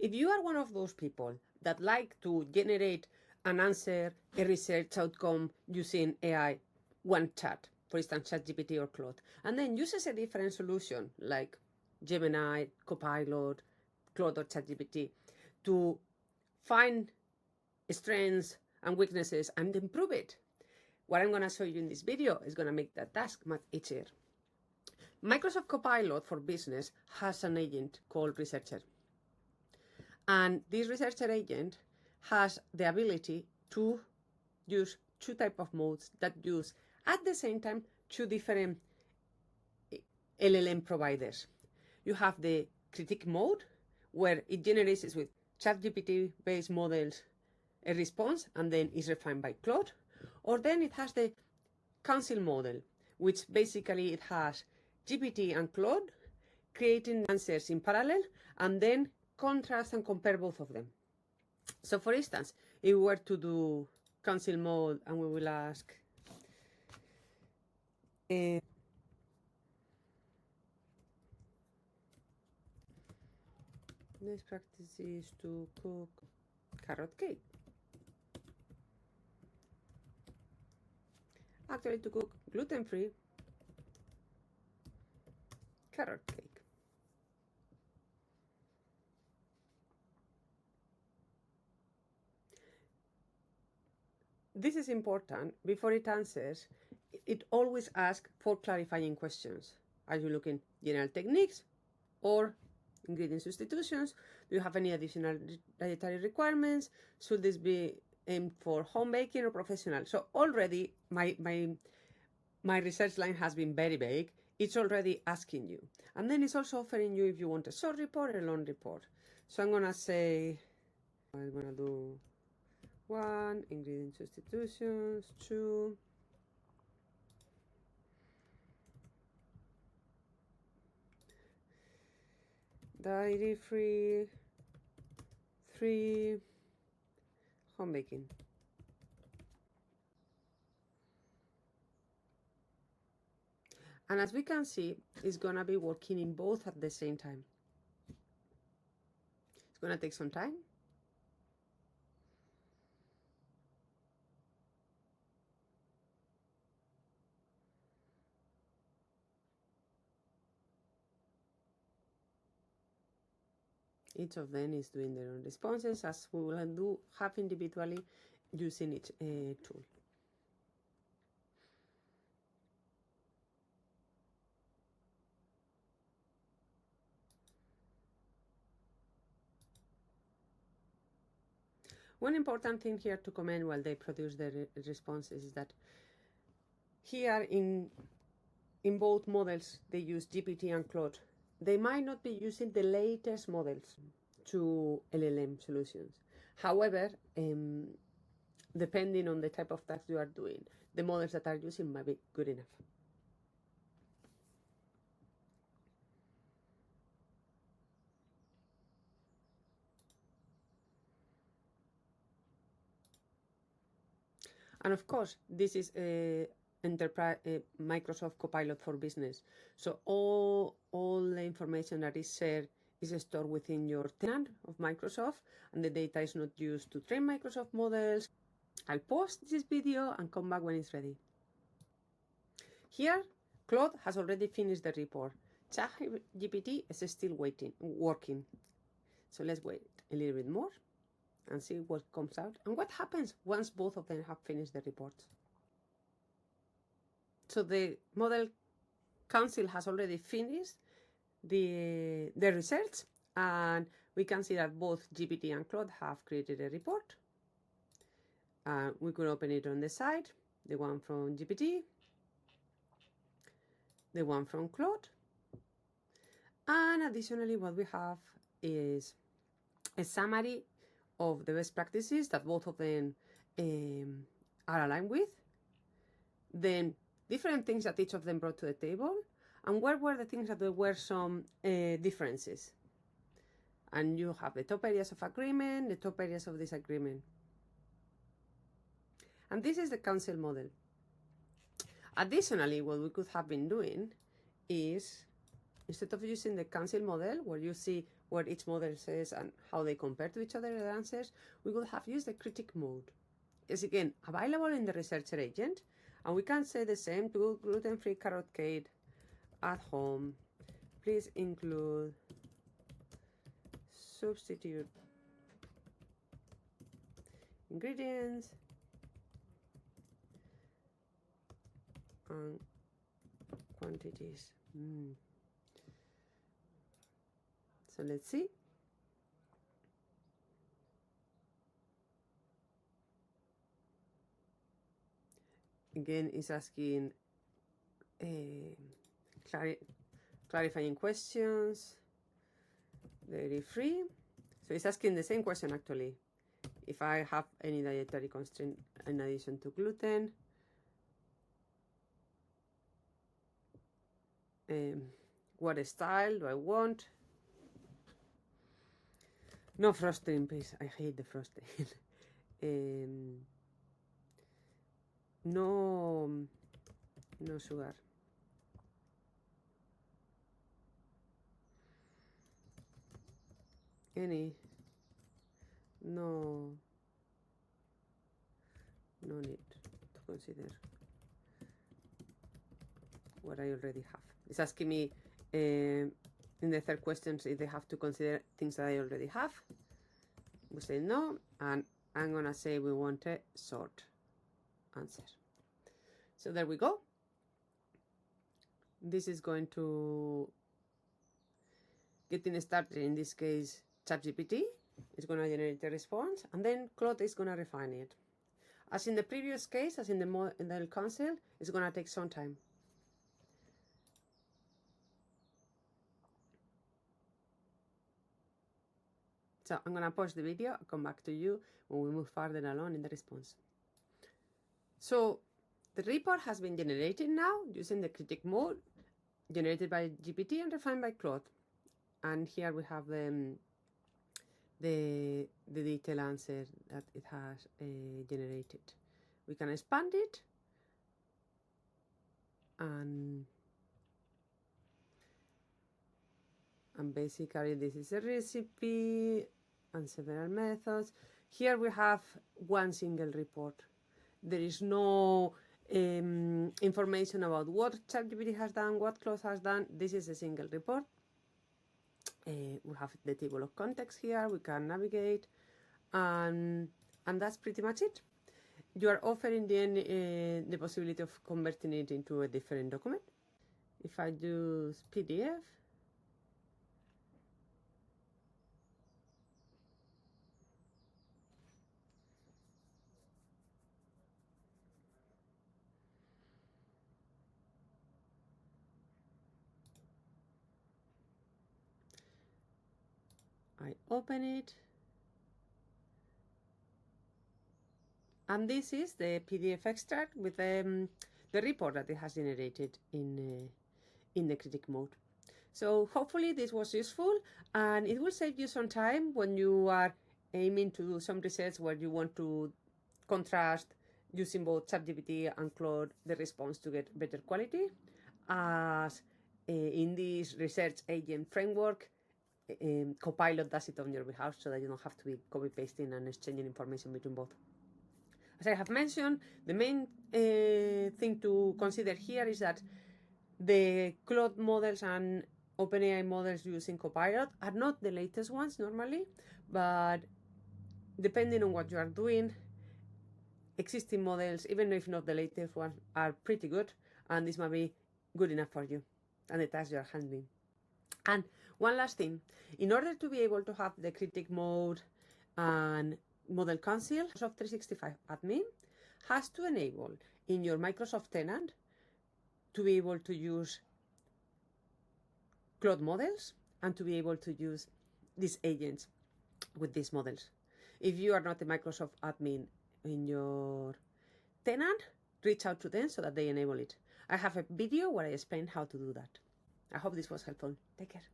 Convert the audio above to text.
If you are one of those people that like to generate an answer, a research outcome using AI, one chat, for instance, ChatGPT or Claude, and then uses a different solution like Gemini, Copilot, Claude or ChatGPT to find strengths and weaknesses and improve it, what I'm going to show you in this video is going to make that task much easier. Microsoft Copilot for Business has an agent called Researcher. And this Researcher agent has the ability to use two types of modes that use at the same time two different LLM providers. You have the critique mode, where it generates with ChatGPT based models a response and then is refined by Claude. Or then it has the council model, which basically it has GPT and Claude creating answers in parallel and then contrast and compare both of them. So for instance, if we were to do council mode and we will ask next practice is to cook carrot cake. Actually, to cook gluten-free carrot cake. This is important. Before it answers, it always asks for clarifying questions. Are you looking general techniques or ingredient substitutions? Do you have any additional dietary requirements? Should this be aimed for home baking or professional? So already my research line has been very vague. It's already asking you. And then it's also offering you if you want a short report or a long report. So I'm going to say, I'm going to do 1, ingredient substitutions, 2, dairy free, 3, home baking. And as we can see, it's going to be working in both at the same time. It's going to take some time. Each of them is doing their own responses, as we will have individually using each tool. One important thing here to comment while they produce their responses is that here in both models they use GPT and Claude. They might not be using the latest models to LLM solutions. However, depending on the type of task you are doing, the models that are using might be good enough. And of course, this is a Microsoft Copilot for Business. So all the information that is shared is stored within your tenant of Microsoft, and the data is not used to train Microsoft models. I'll post this video and come back when it's ready. Here, Claude has already finished the report. ChatGPT is still working. So let's wait a little bit more and see what comes out and what happens once both of them have finished the reports. So the model council has already finished the research, and we can see that both GPT and Claude have created a report. We could open it on the side, the one from GPT, the one from Claude, and additionally what we have is a summary of the best practices that both of them are aligned with, then different things that each of them brought to the table, and where were the things that there were some differences. And you have the top areas of agreement, the top areas of disagreement. And this is the council model. Additionally, what we could have been doing is, instead of using the council model, where you see where each model says and how they compare to each other the answers, we would have used the critic mode. It's again available in the researcher agent, and we can say the same to gluten-free carrot cake at home. Please include substitute ingredients and quantities. So let's see. Again, it's asking clarifying questions, dairy free. So it's asking the same question actually. If I have any dietary constraint in addition to gluten, what style do I want? No frosting, please. I hate the frosting. No sugar. Any? No need to consider what I already have. It's asking me in the third question if they have to consider things that I already have. We say no, and I'm gonna say we want a short answer. So there we go. This is going to getting started. In this case, ChatGPT is going to generate a response, and then Claude is going to refine it. As in the previous case, as in the model console, it's going to take some time. So I'm going to pause the video, I'll come back to you when we move further along in the response. So the report has been generated now using the critic mode, generated by GPT and refined by Claude. And here we have the detailed answer that it has generated. We can expand it, and basically this is a recipe and several methods. Here we have one single report. There is no information about what ChatGPT has done, what Claude has done. This is a single report. We have the table of contents here. We can navigate, and that's pretty much it. You are offering then the possibility of converting it into a different document. If I use PDF, I open it, and this is the PDF extract with the report that it has generated in the critic mode. So hopefully this was useful, and it will save you some time when you are aiming to do some research where you want to contrast using both ChatGPT and Claude the response to get better quality. As in this research agent framework, Copilot does it on your behalf so that you don't have to be copy-pasting and exchanging information between both. As I have mentioned, the main thing to consider here is that the Claude models and OpenAI models using Copilot are not the latest ones normally, but depending on what you are doing, existing models, even if not the latest ones, are pretty good, and this might be good enough for you and the task you are handling. And one last thing, in order to be able to have the critic mode and model console, Microsoft 365 admin has to enable in your Microsoft tenant to be able to use Claude models and to be able to use these agents with these models. If you are not a Microsoft admin in your tenant, reach out to them so that they enable it. I have a video where I explain how to do that. I hope this was helpful. Take care.